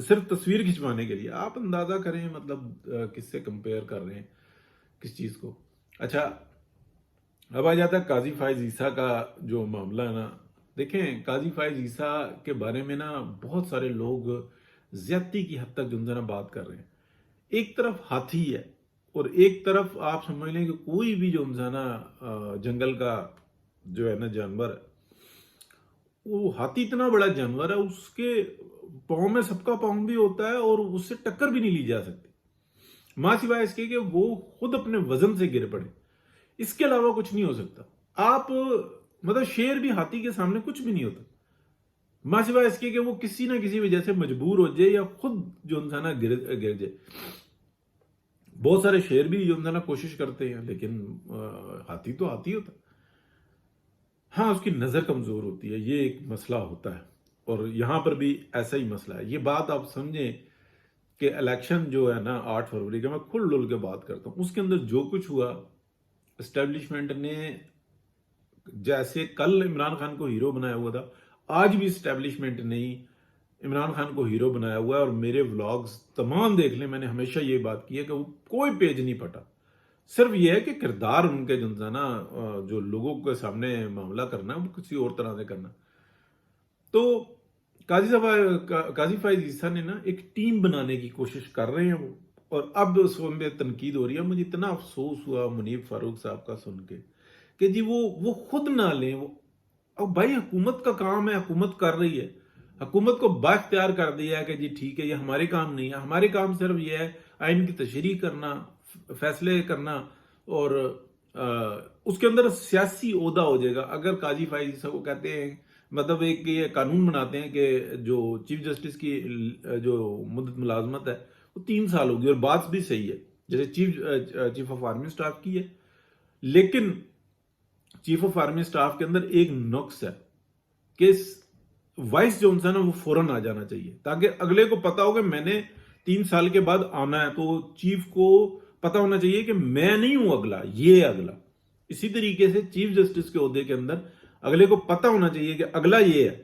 صرف تصویر کھنچوانے کے لیے. آپ اندازہ کریں مطلب کس سے کمپیئر کر رہے ہیں کس چیز کو. اچھا اب آ جاتا ہے قاضی فائز عیسیٰ کا جو معاملہ ہے نا. دیکھیں قاضی فائز عیسیٰ کے بارے میں نا بہت سارے لوگ زیادتی کی حد تک جو ہے نا بات کر رہے ہیں. ایک طرف ہاتھی ہے اور ایک طرف آپ سمجھ لیں کہ کوئی بھی جو ہے نا جنگل کا جو ہے نا جانور ہے, وہ ہاتھی اتنا بڑا جانور ہے, اس کے پاؤں میں سب کا پاؤں بھی ہوتا ہے اور اس سے ٹکر بھی نہیں لی جا سکتی, ماں سوائے اس کے کہ وہ خود اپنے وزن سے گر پڑے. اس کے علاوہ کچھ نہیں ہو سکتا. آپ مطلب شیر بھی ہاتھی کے سامنے کچھ بھی نہیں ہوتا, ماں سوائے اس کے کہ وہ کسی نہ کسی وجہ سے مجبور ہو جائے یا خود جو انسان گر جائے. بہت سارے شیر بھی جو انسان کوشش کرتے ہیں, لیکن ہاتھی تو ہاتھی ہوتا. ہاں اس کی نظر کمزور ہوتی ہے, یہ ایک مسئلہ ہوتا ہے, اور یہاں پر بھی ایسا ہی مسئلہ ہے. یہ بات آپ سمجھیں کہ الیکشن جو ہے نا 8 فروری کا, میں کھل ڈل کے بات کرتا ہوں, اس کے اندر جو کچھ ہوا اسٹیبلشمنٹ نے, جیسے کل عمران خان کو ہیرو بنایا ہوا تھا, آج بھی اسٹیبلشمنٹ نے عمران خان کو ہیرو بنایا ہوا ہے. اور میرے ولاگز تمام دیکھ لیں, میں نے ہمیشہ یہ بات کی ہے کہ وہ کوئی پیج نہیں پھٹا. صرف یہ ہے کہ کردار ان کے جو نا جو لوگوں کے سامنے معاملہ کرنا ہے وہ کسی اور طرح سے کرنا. تو قاضی فائز عیسیٰ نے نا ایک ٹیم بنانے کی کوشش کر رہے ہیں وہ, اور اب اس میں تنقید ہو رہی ہے. مجھے اتنا افسوس ہوا منیب فاروق صاحب کا سن کے کہ جی وہ خود نہ لیں. وہ اب بھائی حکومت کا کام ہے, حکومت کر رہی ہے, حکومت کو بااختیار کر دیا ہے کہ جی ٹھیک ہے یہ ہمارے کام نہیں ہے. ہمارے کام صرف یہ ہے آئین کی تشریح کرنا, فیصلے کرنا, اور اس کے اندر سیاسی عہدہ ہو جائے گا. اگر قاضی فائز عیسیٰ کو کہتے ہیں, مطلب ایک یہ قانون بناتے ہیں کہ جو چیف جسٹس کی جو مدت ملازمت ہے وہ 3 سال ہوگی, اور بات بھی صحیح ہے جیسے چیف آف آرمی سٹاف کی ہے. لیکن چیف آف آرمی سٹاف کے اندر ایک نقص ہے کہ وائس جو ہے نا وہ فوراً آ جانا چاہیے, تاکہ اگلے کو پتا ہو کہ میں نے 3 سال کے بعد آنا ہے. تو چیف کو پتا ہونا چاہیے کہ میں نہیں ہوں اگلا, یہ اگلا. اسی طریقے سے چیف جسٹس کے عہدے کے اندر اگلے کو پتا ہونا چاہیے کہ اگلا یہ ہے,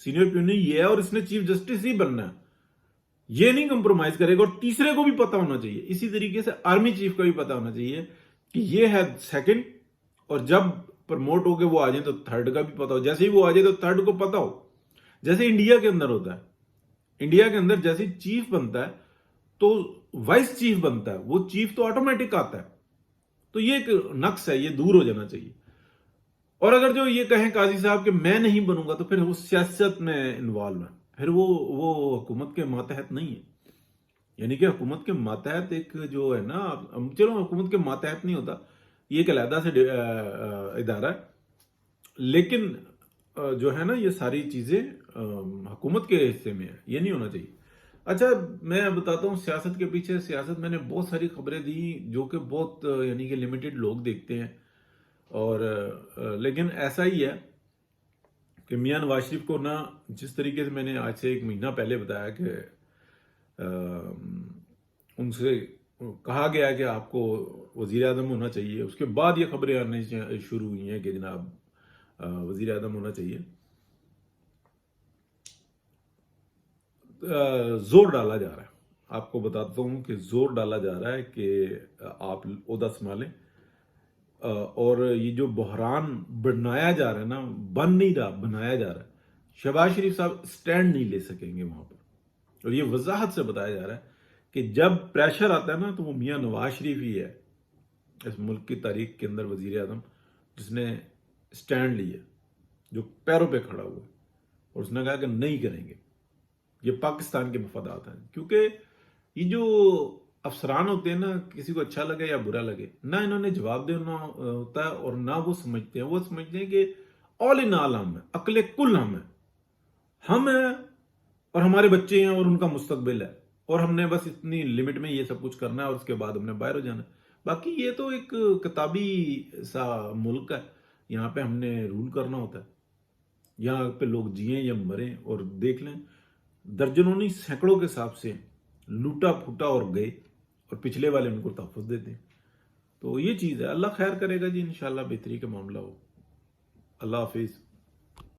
سینئر پیونی یہ ہے, اور اس نے چیف جسٹس ہی بننا ہے, یہ نہیں کمپرومائز کرے گا. اور تیسرے کو بھی پتا ہونا چاہیے. اسی طریقے سے آرمی چیف کا بھی پتا ہونا چاہیے کہ یہ ہے سیکنڈ, اور جب پرموٹ ہو کے وہ آ جائیں تو تھرڈ کا بھی پتا ہو. جیسے ہی وہ آ جائے تو تھرڈ کو پتا ہو. جیسے انڈیا کے اندر ہوتا ہے, انڈیا کے اندر جیسے چیف بنتا ہے تو وائس چیف بنتا ہے, وہ چیف تو آٹومیٹک آتا ہے. تو یہ ایک نقص ہے, یہ دور ہو جانا چاہیے. اور اگر جو یہ کہیں قاضی صاحب کہ میں نہیں بنوں گا تو پھر وہ سیاست میں انوالو ہے, پھر وہ حکومت کے ماتحت نہیں ہے. یعنی کہ حکومت کے ماتحت ایک جو ہے نا, چلو حکومت کے ماتحت نہیں ہوتا, یہ ایک علیحدہ سے ادارہ ہے, لیکن جو ہے نا یہ ساری چیزیں حکومت کے حصے میں ہے, یہ نہیں ہونا چاہیے. اچھا میں بتاتا ہوں سیاست کے پیچھے سیاست. میں نے بہت ساری خبریں دی جو کہ بہت یعنی کہ لمیٹڈ لوگ دیکھتے ہیں, اور لیکن ایسا ہی ہے کہ میاں نواز شریف کو نا, جس طریقے سے میں نے آج سے 1 مہینہ پہلے بتایا کہ ان سے کہا گیا کہ آپ کو وزیر اعظم ہونا چاہیے, اس کے بعد یہ خبریں آنے شروع ہوئی ہیں کہ جناب وزیر اعظم ہونا چاہیے. زور ڈالا جا رہا ہے, آپ کو بتاتا ہوں کہ زور ڈالا جا رہا ہے کہ آپ عہدہ سنبھالیں. اور یہ جو بحران بنایا جا رہا ہے نا, بن نہیں رہا, بنایا جا رہا ہے. شہباز شریف صاحب سٹینڈ نہیں لے سکیں گے وہاں پر, اور یہ وضاحت سے بتایا جا رہا ہے کہ جب پریشر آتا ہے نا تو وہ میاں نواز شریف ہی ہے اس ملک کی تاریخ کے اندر وزیر اعظم جس نے سٹینڈ لیا, جو پیروں پہ کھڑا ہوا, اور اس نے کہا کہ نہیں کریں گے. یہ پاکستان کے مفادات ہیں, کیونکہ یہ جو افسران ہوتے ہیں نا, کسی کو اچھا لگے یا برا لگے, نہ انہوں نے جواب دینا ہوتا ہے اور نہ وہ سمجھتے ہیں. وہ سمجھتے ہیں کہ آل ان آل ہم ہیں, عقل کل ہم ہیں, اور ہمارے بچے ہیں اور ان کا مستقبل ہے, اور ہم نے بس اتنی لمٹ میں یہ سب کچھ کرنا ہے اور اس کے بعد ہم نے باہر ہو جانا ہے. باقی یہ تو ایک کتابی سا ملک ہے, یہاں پہ ہم نے رول کرنا ہوتا ہے. یہاں پہ لوگ جئیں یا مریں, اور دیکھ لیں درجنوں نہیں سینکڑوں کے حساب سے لوٹا پھوٹا اور گئے, اور پچھلے والے ان کو تحفظ دیتے ہیں. تو یہ چیز ہے, اللہ خیر کرے گا جی, انشاءاللہ بہتری کا معاملہ ہو. اللہ حافظ.